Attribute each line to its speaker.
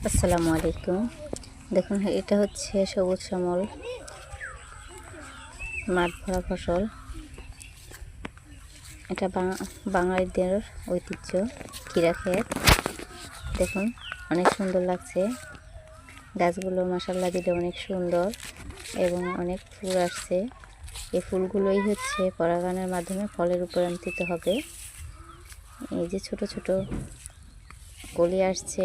Speaker 1: আসসালামু আলাইকুম। দেখুন এটা হচ্ছে সবুজ শ্যামল মাঠ ভরা ফসল। এটা বাঙালিদের ঐতিহ্য ক্ষীরা ক্ষেত। দেখুন অনেক সুন্দর লাগছে, গাছগুলো মাশাআল্লাহ দিলে অনেক সুন্দর এবং অনেক ফুল আসছে। এই ফুলগুলোই হচ্ছে পরাগায়নের মাধ্যমে ফলে রূপান্তরিত হবে। এই যে ছোট ছোট কলি আসছে।